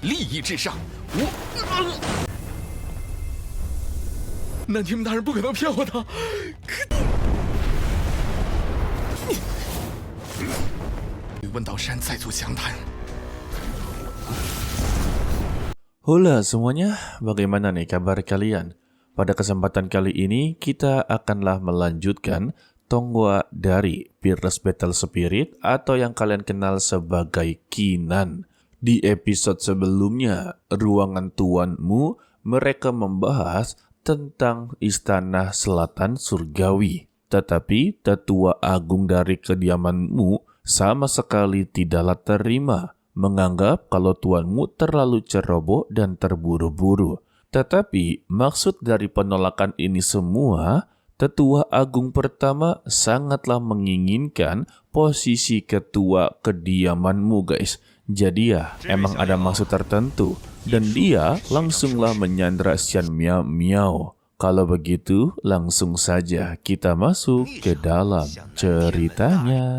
利益至上，南天门大人不可能骗我的。与问道山再做详谈。Halo semuanya, bagaimana nih kabar kalian? Pada kesempatan kali ini kita akanlah melanjutkan Tonghua dari Fearless Battle Spirit atau yang kalian kenal sebagai Keenan. Di episode sebelumnya, Ruangan Tuanmu, mereka membahas tentang Istana Selatan Surgawi. Tetapi Tetua Agung dari kediamanmu sama sekali tidaklah terima, menganggap kalau tuanmu terlalu ceroboh dan terburu-buru. Tetapi maksud dari penolakan ini semua, Tetua Agung pertama sangatlah menginginkan posisi ketua kediamanmu guys. Jadi ya, emang ada maksud tertentu. Dan dia langsunglah menyandra Xian Miao Miao. Kalau begitu, langsung saja kita masuk ke dalam ceritanya.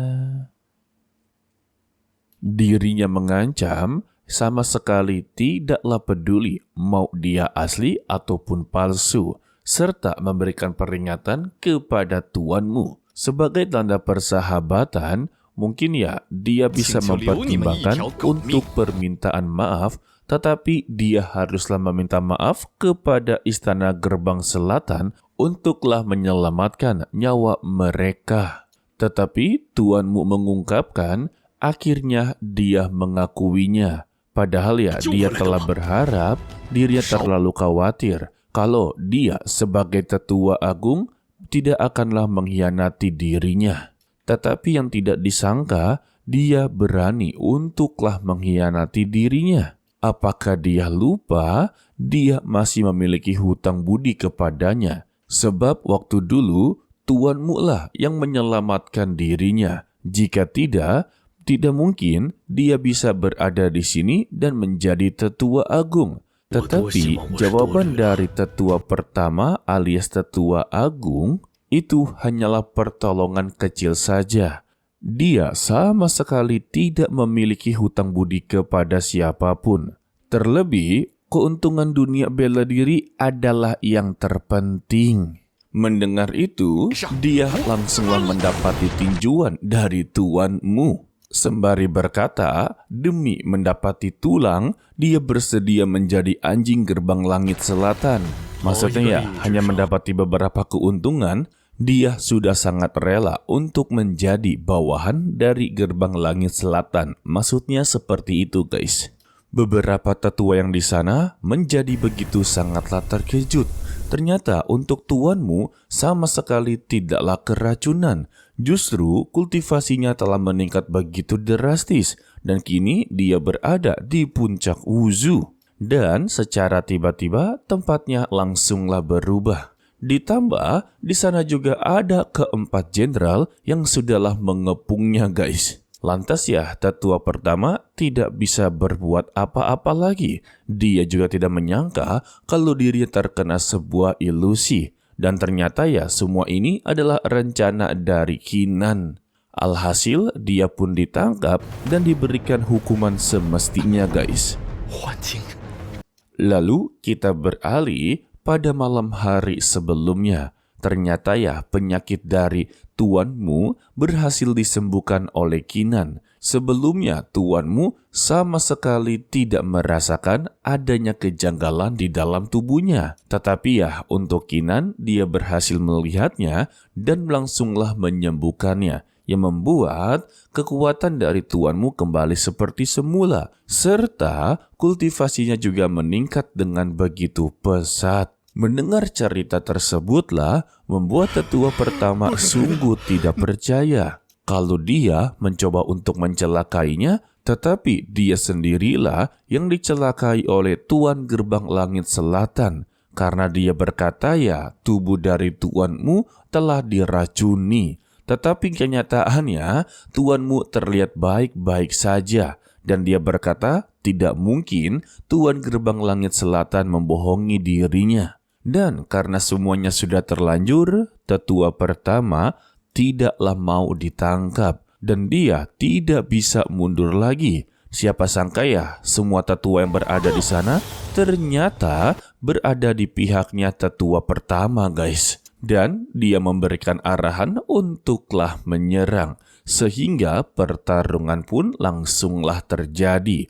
Dirinya mengancam, sama sekali tidaklah peduli mau dia asli ataupun palsu, serta memberikan peringatan kepada tuanmu. Sebagai tanda persahabatan, mungkin ya dia bisa mempertimbangkan untuk permintaan maaf, tetapi dia haruslah meminta maaf kepada Istana Gerbang Selatan untuklah menyelamatkan nyawa mereka. Tetapi tuanmu mengungkapkan, akhirnya dia mengakuinya. Padahal ya dia telah berharap, dirinya terlalu khawatir kalau dia sebagai Tetua Agung tidak akanlah mengkhianati dirinya. Tetapi yang tidak disangka, dia berani untuklah mengkhianati dirinya. Apakah dia lupa dia masih memiliki hutang budi kepadanya? Sebab waktu dulu tuanmu lah yang menyelamatkan dirinya. Jika tidak mungkin dia bisa berada di sini dan menjadi Tetua Agung. Tetapi jawaban dari Tetua pertama alias Tetua Agung itu hanyalah pertolongan kecil saja. Dia sama sekali tidak memiliki hutang budi kepada siapapun. Terlebih, keuntungan dunia bela diri adalah yang terpenting. Mendengar itu, dia langsunglah mendapati tinjuan dari tuanmu. Sembari berkata, demi mendapati tulang, dia bersedia menjadi anjing gerbang langit selatan. Maksudnya ya, hanya mendapati beberapa keuntungan, dia sudah sangat rela untuk menjadi bawahan dari gerbang langit selatan. Maksudnya seperti itu guys. Beberapa tetua yang di sana menjadi begitu sangatlah terkejut. Ternyata untuk tuanmu sama sekali tidaklah keracunan. Justru kultivasinya telah meningkat begitu drastis. Dan kini dia berada di puncak Wuzu. Dan secara tiba-tiba tempatnya langsunglah berubah. Ditambah di sana juga ada keempat jenderal yang sudahlah mengepungnya guys. Lantas ya tetua pertama tidak bisa berbuat apa-apa lagi. Dia juga tidak menyangka kalau dirinya terkena sebuah ilusi. Dan ternyata ya semua ini adalah rencana dari Keenan. Alhasil dia pun ditangkap dan diberikan hukuman semestinya guys. Lalu kita beralih pada malam hari sebelumnya. Ternyata ya penyakit dari tuanmu berhasil disembuhkan oleh Keenan. Sebelumnya tuanmu sama sekali tidak merasakan adanya kejanggalan di dalam tubuhnya. Tetapi ya untuk Keenan dia berhasil melihatnya dan langsunglah menyembuhkannya. Yang membuat kekuatan dari tuanmu kembali seperti semula. Serta kultivasinya juga meningkat dengan begitu pesat. Mendengar cerita tersebutlah membuat tetua pertama sungguh tidak percaya kalau dia mencoba untuk mencelakainya, tetapi dia sendirilah yang dicelakai oleh Tuan Gerbang Langit Selatan karena dia berkata ya tubuh dari tuanmu telah diracuni. Tetapi kenyataannya tuanmu terlihat baik-baik saja dan dia berkata tidak mungkin Tuan Gerbang Langit Selatan membohongi dirinya. Dan karena semuanya sudah terlanjur, tetua pertama tidaklah mau ditangkap dan dia tidak bisa mundur lagi. Siapa sangka ya, semua tetua yang berada di sana ternyata berada di pihaknya tetua pertama, guys. Dan dia memberikan arahan untuklah menyerang, sehingga pertarungan pun langsunglah terjadi.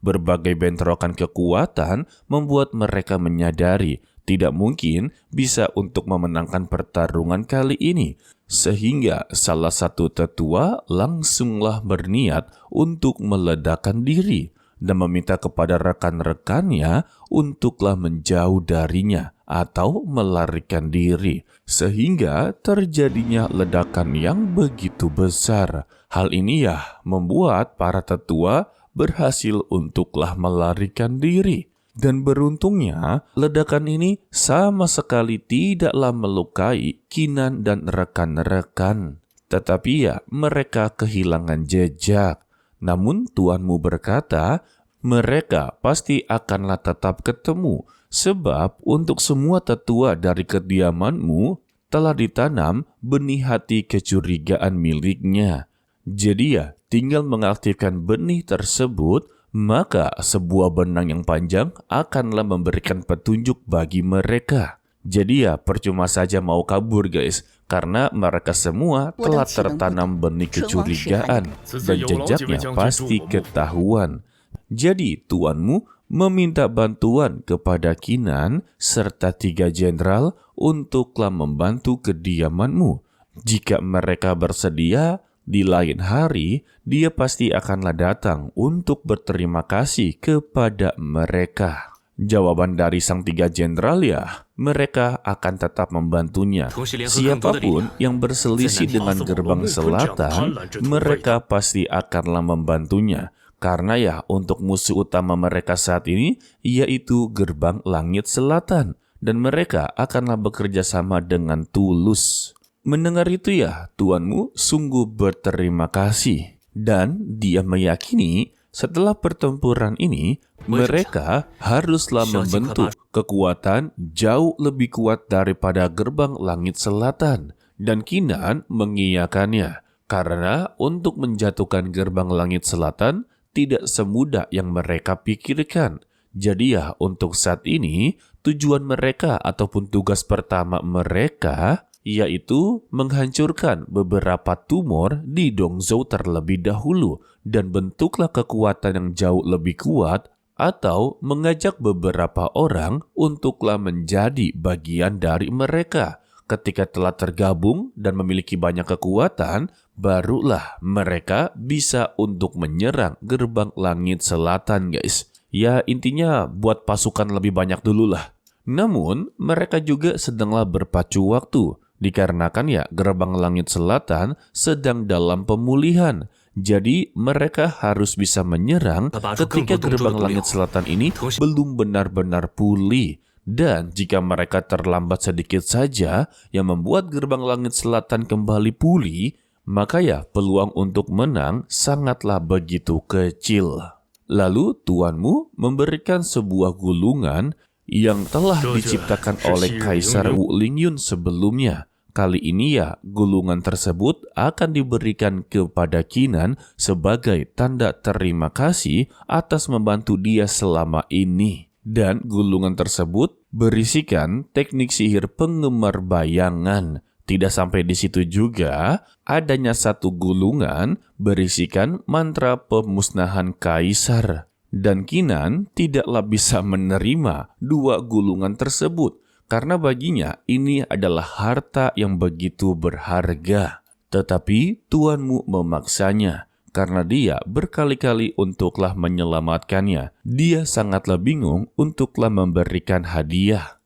Berbagai bentrokan kekuatan membuat mereka menyadari tidak mungkin bisa untuk memenangkan pertarungan kali ini. Sehingga salah satu tetua langsunglah berniat untuk meledakkan diri dan meminta kepada rekan-rekannya untuklah menjauh darinya atau melarikan diri. Sehingga terjadinya ledakan yang begitu besar. Hal ini ya membuat para tetua berhasil untuklah melarikan diri. Dan beruntungnya, ledakan ini sama sekali tidaklah melukai Kinan dan rekan-rekan. Tetapi ya, mereka kehilangan jejak. Namun tuanmu berkata, mereka pasti akanlah tetap ketemu. Sebab untuk semua tetua dari kediamanmu telah ditanam benih hati kecurigaan miliknya. Jadi ya, tinggal mengaktifkan benih tersebut, maka sebuah benang yang panjang akanlah memberikan petunjuk bagi mereka. Jadi ya percuma saja mau kabur, guys, karena mereka semua telah tertanam benih kecurigaan dan jejaknya pasti ketahuan. Jadi tuanmu meminta bantuan kepada Kinan serta 3 jenderal untuklah membantu kediamanmu. Jika mereka bersedia, di lain hari, dia pasti akanlah datang untuk berterima kasih kepada mereka. Jawaban dari sang 3 jenderal ya, mereka akan tetap membantunya. Siapapun yang berselisih dengan gerbang selatan, mereka pasti akanlah membantunya. Karena ya untuk musuh utama mereka saat ini, yaitu gerbang langit selatan. Dan mereka akanlah bekerja sama dengan tulus. Mendengar itu ya, tuanmu sungguh berterima kasih. Dan dia meyakini setelah pertempuran ini, mereka haruslah membentuk kekuatan jauh lebih kuat daripada gerbang langit selatan. Dan Kinan mengiyakannya. Karena untuk menjatuhkan gerbang langit selatan tidak semudah yang mereka pikirkan. Jadi ya untuk saat ini, tujuan mereka ataupun tugas pertama mereka yaitu menghancurkan beberapa tumor di Dongzhou terlebih dahulu dan bentuklah kekuatan yang jauh lebih kuat atau mengajak beberapa orang untuklah menjadi bagian dari mereka. Ketika telah tergabung dan memiliki banyak kekuatan, barulah mereka bisa untuk menyerang gerbang langit selatan, guys. Ya intinya buat pasukan lebih banyak dulu lah. Namun mereka juga sedanglah berpacu waktu. Dikarenakan ya gerbang langit selatan sedang dalam pemulihan. Jadi mereka harus bisa menyerang ketika gerbang langit selatan ini belum benar-benar pulih. Dan jika mereka terlambat sedikit saja yang membuat gerbang langit selatan kembali pulih, maka ya peluang untuk menang sangatlah begitu kecil. Lalu tuanmu memberikan sebuah gulungan yang telah diciptakan oleh Kaisar Wu Lingyun sebelumnya. Kali ini ya, gulungan tersebut akan diberikan kepada Kinan sebagai tanda terima kasih atas membantu dia selama ini. Dan gulungan tersebut berisikan teknik sihir penggemar bayangan. Tidak sampai di situ juga, adanya satu gulungan berisikan mantra pemusnahan kaisar. Dan Kinan tidaklah bisa menerima 2 gulungan tersebut. Karena baginya ini adalah harta yang begitu berharga. Tetapi tuanmu memaksanya. Karena dia berkali-kali untuklah menyelamatkannya. Dia sangatlah bingung untuklah memberikan hadiah.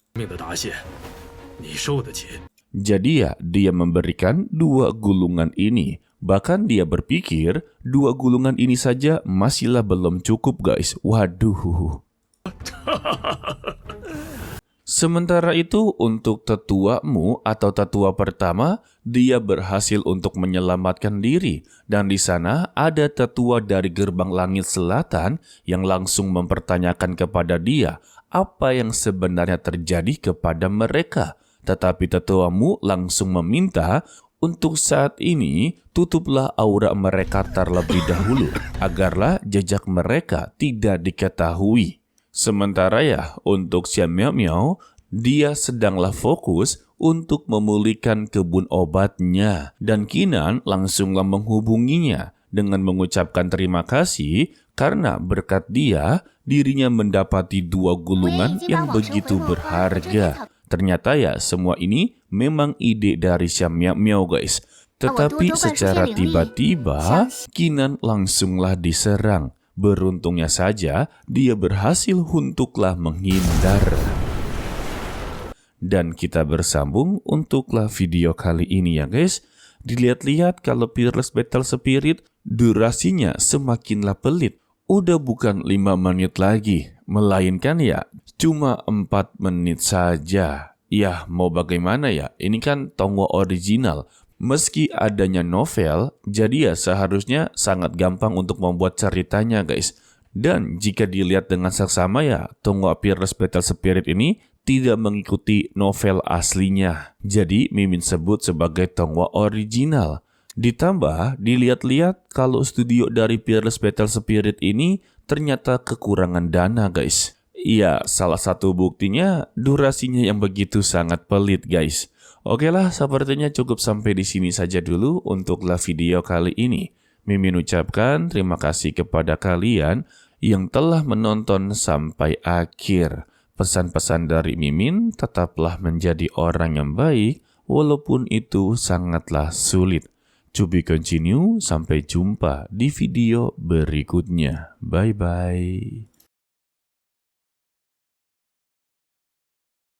Jadi ya, dia memberikan 2 gulungan ini. Bahkan dia berpikir 2 gulungan ini saja masihlah belum cukup, guys. Waduh. Sementara itu untuk tetuamu atau tetua pertama, dia berhasil untuk menyelamatkan diri. Dan di sana ada tetua dari gerbang langit selatan yang langsung mempertanyakan kepada dia apa yang sebenarnya terjadi kepada mereka. Tetapi tetuamu langsung meminta Untuk saat ini, tutuplah aura mereka terlebih dahulu, agarlah jejak mereka tidak diketahui. Sementara ya, untuk si Miao Miao, dia sedanglah fokus untuk memulihkan kebun obatnya. Dan Kinan langsunglah menghubunginya dengan mengucapkan terima kasih karena berkat dia, dirinya mendapati 2 gulungan yang begitu berharga. Ternyata ya semua ini memang ide dari si Miao Miao guys. Tetapi secara tiba-tiba, Kinan langsunglah diserang. Beruntungnya saja, dia berhasil untuklah menghindar. Dan kita bersambung untuklah video kali ini ya guys. Dilihat-lihat kalau Peerless Battle Spirit durasinya semakinlah pelit. Udah bukan 5 menit lagi, melainkan ya cuma 4 menit saja. Ya mau bagaimana ya, ini kan Tonghua original. Meski adanya novel, jadi ya seharusnya sangat gampang untuk membuat ceritanya guys. Dan jika dilihat dengan seksama ya, Tonghua Peerless Battle Spirit ini tidak mengikuti novel aslinya. Jadi Mimin sebut sebagai Tonghua original. Ditambah dilihat-lihat kalau studio dari Peerless Battle Spirit ini ternyata kekurangan dana guys. Iya, salah satu buktinya durasinya yang begitu sangat pelit guys. Oke lah, sepertinya cukup sampai di sini saja dulu untuklah video kali ini. Mimin ucapkan terima kasih kepada kalian yang telah menonton sampai akhir. Pesan-pesan dari Mimin, tetaplah menjadi orang yang baik walaupun itu sangatlah sulit. To be continue, sampai jumpa di video berikutnya. Bye-bye.